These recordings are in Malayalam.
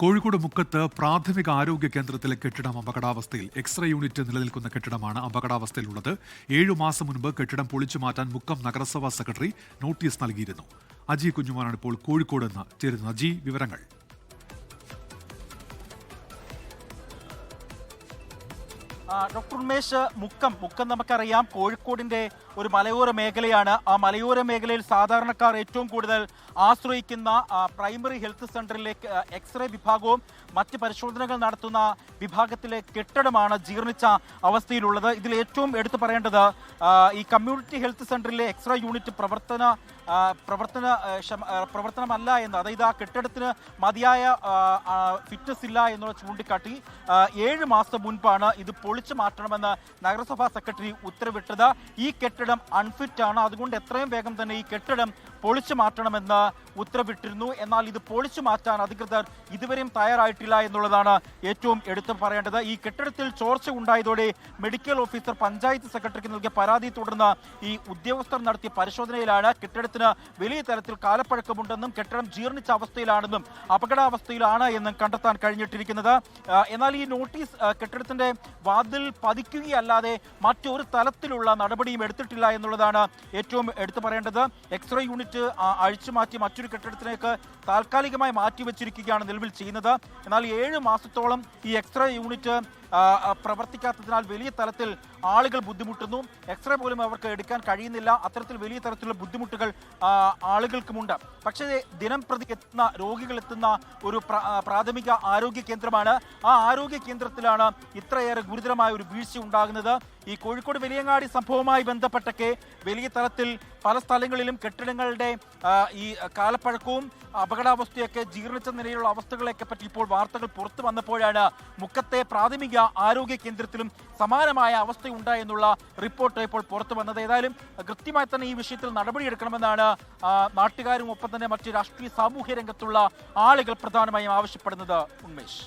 കോഴിക്കോട് മുക്കത്ത് പ്രാഥമിക ആരോഗ്യ കേന്ദ്രത്തിലെ കെട്ടിടം അപകടാവസ്ഥയിൽ. എക്സ്റേ യൂണിറ്റ് നിലനിൽക്കുന്ന കെട്ടിടമാണ് അപകടാവസ്ഥയിലുള്ളത്. 7 മാസം മുൻപ് കെട്ടിടം പൊളിച്ചു മാറ്റാൻ മുക്കം നഗരസഭാ സെക്രട്ടറി നോട്ടീസ് നൽകിയിരുന്നു. അജി കുഞ്ഞുമാനാണ് ഇപ്പോൾ കോഴിക്കോട് നിന്ന് ചേരുന്നത്. അജി, വിവരങ്ങൾ. ഡോക്ടർ ഉന്മേഷ്, മുക്കം നമുക്കറിയാം കോഴിക്കോടിന്റെ ഒരു മലയോര മേഖലയാണ്. ആ മലയോര മേഖലയിൽ സാധാരണക്കാർ ഏറ്റവും കൂടുതൽ ആശ്രയിക്കുന്ന പ്രൈമറി ഹെൽത്ത് സെന്ററിലേക്ക് എക്സ്റേ വിഭാഗവും മറ്റ് പരിശോധനകൾ നടത്തുന്ന വിഭാഗത്തിലെ കെട്ടിടമാണ് ജീർണിച്ച അവസ്ഥയിലുള്ളത്. ഇതിൽ ഏറ്റവും എടുത്തു പറയേണ്ടത് ഈ കമ്മ്യൂണിറ്റി ഹെൽത്ത് സെന്ററിലെ എക്സ്റേ യൂണിറ്റ് പ്രവർത്തനമല്ല എന്ന്, അതായത് ആ കെട്ടിടത്തിന് മതിയായ ഫിറ്റ്നസ് ഇല്ല എന്നുള്ള ചൂണ്ടിക്കാട്ടി 7 മാസം മുൻപാണ് ഇത് പൊളിച്ചു മാറ്റണമെന്ന് നഗരസഭാ സെക്രട്ടറി ഉത്തരവിട്ടത്. ഈ കെട്ടിടം അൺഫിറ്റ് ആണ്, അതുകൊണ്ട് എത്രയും വേഗം തന്നെ ഈ കെട്ടിടം പൊളിച്ചു മാറ്റണമെന്ന് ഉത്തരവിട്ടിരുന്നു. എന്നാൽ ഇത് പൊളിച്ചു മാറ്റാൻ അധികൃതർ ഇതുവരെയും തയ്യാറായിട്ടില്ല എന്നുള്ളതാണ് ഏറ്റവും എടുത്തു പറയേണ്ടത്. ഈ കെട്ടിടത്തിൽ ചോർച്ച ഉണ്ടായതോടെ മെഡിക്കൽ ഓഫീസർ പഞ്ചായത്ത് സെക്രട്ടറിക്ക് നൽകിയ പരാതിയെ തുടർന്ന് ഈ ഉദ്യോഗസ്ഥർ നടത്തിയ പരിശോധനയിലാണ് കെട്ടിടത്തിന് വലിയ തരത്തിൽ കാലപ്പഴക്കമുണ്ടെന്നും കെട്ടിടം ജീർണിച്ച അവസ്ഥയിലാണെന്നും അപകടാവസ്ഥയിലാണ് എന്നും കണ്ടെത്താൻ കഴിഞ്ഞിട്ടിരിക്കുന്നത്. എന്നാൽ ഈ നോട്ടീസ് കെട്ടിടത്തിന്റെ വാതിൽ പതിക്കുകയല്ലാതെ മറ്റൊരു തലത്തിലുള്ള നടപടിയും എടുത്തിട്ടില്ല എന്നുള്ളതാണ് ഏറ്റവും എടുത്തു പറയേണ്ടത്. എക്സ്റേ യൂണിറ്റ് അഴിച്ചുമാറ്റി മറ്റൊരു കെട്ടിടത്തിലേക്ക് താൽക്കാലികമായി മാറ്റിവെച്ചിരിക്കുകയാണ് നിലവിൽ ചെയ്യുന്നത്. എന്നാൽ 7 മാസത്തോളം ഈ എക്സ്റേ യൂണിറ്റ് പ്രവർത്തിക്കാത്തതിനാൽ വലിയ തലത്തിൽ ആളുകൾ ബുദ്ധിമുട്ടുന്നു. എക്സ്റേ പോലും അവർക്ക് എടുക്കാൻ കഴിയുന്നില്ല. അത്തരത്തിൽ വലിയ തരത്തിലുള്ള ബുദ്ധിമുട്ടുകൾ ആളുകൾക്കുമുണ്ട്. പക്ഷേ ദിനം പ്രതി എത്തുന്ന രോഗികൾ എത്തുന്ന ഒരു പ്രാഥമിക ആരോഗ്യ കേന്ദ്രമാണ്. ആ ആരോഗ്യ കേന്ദ്രത്തിലാണ് ഇത്രയേറെ ഗുരുതരമായ ഒരു വീഴ്ച ഉണ്ടാകുന്നത്. ഈ കോഴിക്കോട് വലിയങ്ങാടി സംഭവവുമായി ബന്ധപ്പെട്ടൊക്കെ വലിയ തലത്തിൽ പല സ്ഥലങ്ങളിലും കെട്ടിടങ്ങളുടെ ഈ കാലപ്പഴക്കവും അപകടാവസ്ഥയൊക്കെ ജീർണിച്ച നിലയിലുള്ള അവസ്ഥകളെയൊക്കെ പറ്റി ഇപ്പോൾ വാർത്തകൾ പുറത്തു വന്നപ്പോഴാണ് മുക്കത്തെ പ്രാഥമിക ആരോഗ്യ കേന്ദ്രത്തിലും സമാനമായ അവസ്ഥയുണ്ടായെന്നുള്ള റിപ്പോർട്ട് ഇപ്പോൾ പുറത്തു വന്നത്. ഏതായാലും കൃത്യമായി തന്നെ ഈ വിഷയത്തിൽ നടപടിയെടുക്കണമെന്നാണ് നാട്ടുകാരും ഒപ്പം തന്നെ മറ്റ് രാഷ്ട്രീയ സാമൂഹ്യ രംഗത്തുള്ള ആളുകൾ പ്രധാനമായും ആവശ്യപ്പെടുന്നത്. ഉന്മേഷ്,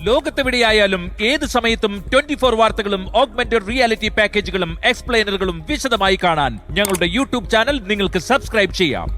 ലോകത്തെവിടെയായാലും ഏത് സമയത്തും 24 വാർത്തകളും ഓഗ്മെന്റഡ് റിയാലിറ്റി പാക്കേജുകളും എക്സ്പ്ലെയിനറുകളും വിശദമായി കാണാൻ ഞങ്ങളുടെ യൂട്യൂബ് ചാനൽ നിങ്ങൾക്ക് സബ്സ്ക്രൈബ് ചെയ്യാം.